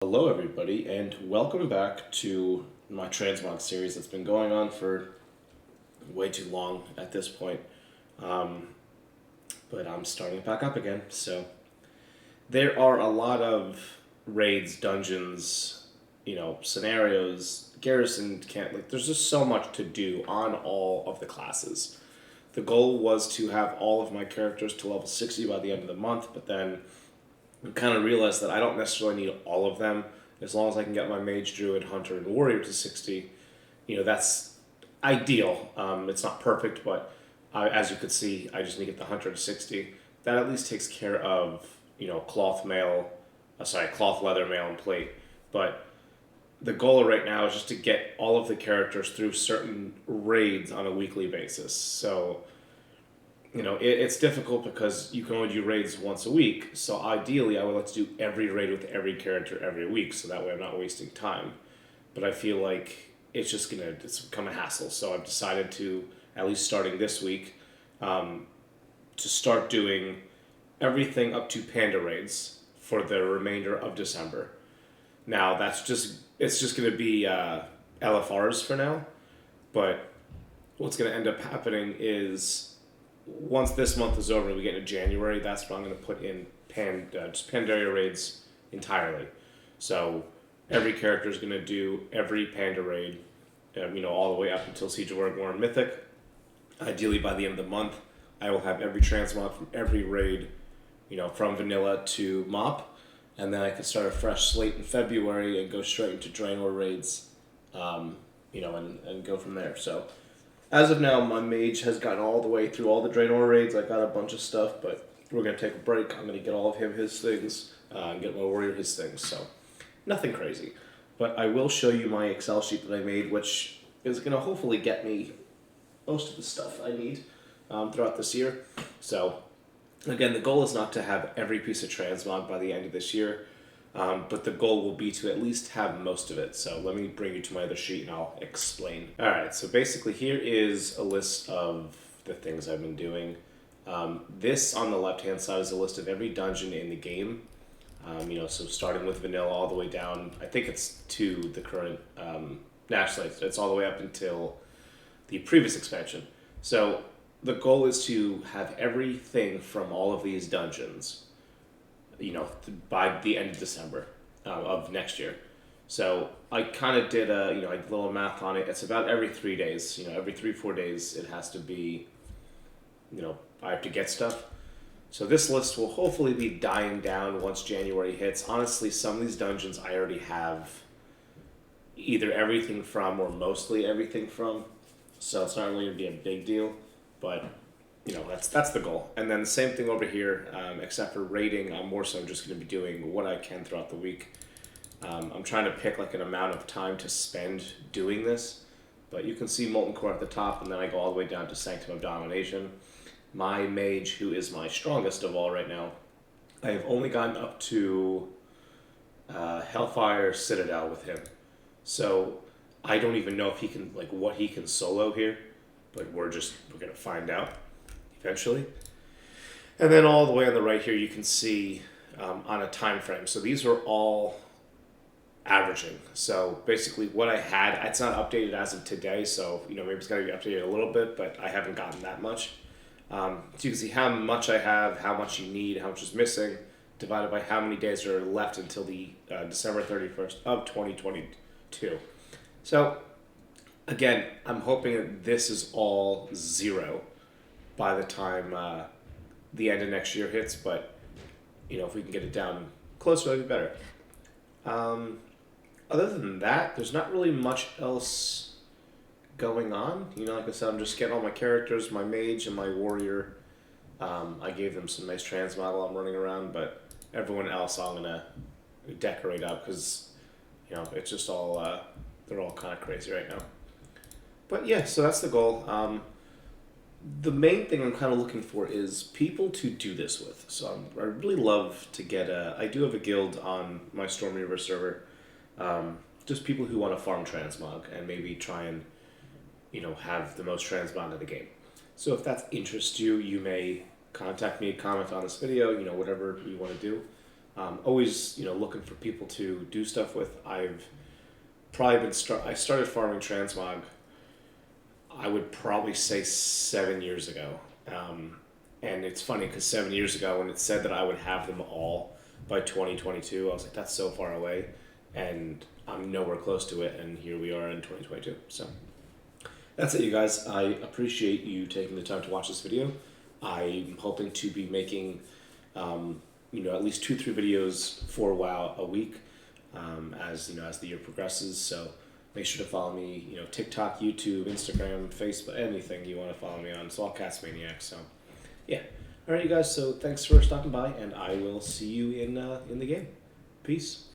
Hello, everybody, and welcome back to my Transmog series that's been going on for way too long at this point. But I'm starting it back up again. So there are a lot of raids, dungeons, scenarios. Garrison can't there's just so much to do on all of the classes. The goal was to have all of my characters to level 60 by the end of the month, but then I kind of realized that I don't necessarily need all of them. As long as I can get my mage, druid, hunter, and warrior to 60, that's ideal. It's not perfect, but as you could see, I just need to get the hunter to 60. That at least takes care of, cloth mail, cloth leather mail and plate. But the goal right now is just to get all of the characters through certain raids on a weekly basis. So it's difficult because you can only do raids once a week. So ideally, I would like to do every raid with every character every week, so that way I'm not wasting time. But I feel like it's become a hassle. So I've decided to, at least starting this week, to start doing everything up to Panda raids for the remainder of December. Now it's just going to be LFRs for now, but what's going to end up happening is once this month is over and we get into January, that's when I'm going to put in just Pandaria raids entirely. So every character is going to do every Panda raid, all the way up until Siege of Orgrimmar Mythic. Ideally, by the end of the month, I will have every transmog from every raid, from vanilla to mop, and then I can start a fresh slate in February and go straight into Draenor raids, and go from there. So as of now, my mage has gotten all the way through all the Draenor raids. I got a bunch of stuff, but we're going to take a break. I'm going to get all of him his things, and get my warrior his things. So nothing crazy. But I will show you my Excel sheet that I made, which is going to hopefully get me most of the stuff I need throughout this year. So again, the goal is not to have every piece of transmog by the end of this year. But the goal will be to at least have most of it. So let me bring you to my other sheet and I'll explain. All right, so basically here is a list of the things I've been doing. This on the left-hand side is a list of every dungeon in the game. So starting with vanilla all the way down, I think it's to the current national, it's all the way up until the previous expansion. So the goal is to have everything from all of these dungeons by the end of December of next year. So I kind of did a little math on it. It's about every 3 days. Every 3-4 days it has to be. I have to get stuff. So this list will hopefully be dying down once January hits. Honestly, some of these dungeons I already have either everything from or mostly everything from. So it's not really going to be a big deal, but that's the goal. And then the same thing over here, except for rating, I'm more so just going to be doing what I can throughout the week. I'm trying to pick an amount of time to spend doing this, but you can see Molten Core at the top, and then I go all the way down to Sanctum of Domination. My mage, who is my strongest of all right now, I have only gotten up to Hellfire Citadel with him. So I don't even know if he can, what he can solo here, but we're going to find out eventually. And then all the way on the right here, you can see on a time frame. So these are all averaging. So basically what I had, it's not updated as of today, so maybe it's got to be updated a little bit, but I haven't gotten that much. So you can see how much I have, how much you need, how much is missing, divided by how many days are left until the December 31st of 2022. So again, I'm hoping that this is all zero by the time the end of next year hits, but if we can get it down closer, that'd be better. Other than that, there's not really much else going on. Like I said, I'm just getting all my characters, my mage and my warrior. I gave them some nice transmog while I'm running around, but everyone else I'm gonna decorate up because it's just all they're all kind of crazy right now. But yeah, so that's the goal. The main thing I'm kind of looking for is people to do this with. So I really love to get I do have a guild on my Storm Reaver server. Just people who want to farm transmog and maybe try and, have the most transmog in the game. So if that interests you, you may contact me, comment on this video, whatever you want to do. Always, looking for people to do stuff with. I've probably I started farming transmog, I would probably say 7 years ago. And it's funny because 7 years ago, when it said that I would have them all by 2022, I was like, that's so far away. And I'm nowhere close to it. And here we are in 2022. So that's it, you guys. I appreciate you taking the time to watch this video. I'm hoping to be making, at least 2-3 videos for WoW a week, as the year progresses. So make sure to follow me, TikTok, YouTube, Instagram, Facebook, anything you want to follow me on. It's all Cats Maniac. So yeah. All right, you guys. So thanks for stopping by, and I will see you in the game. Peace.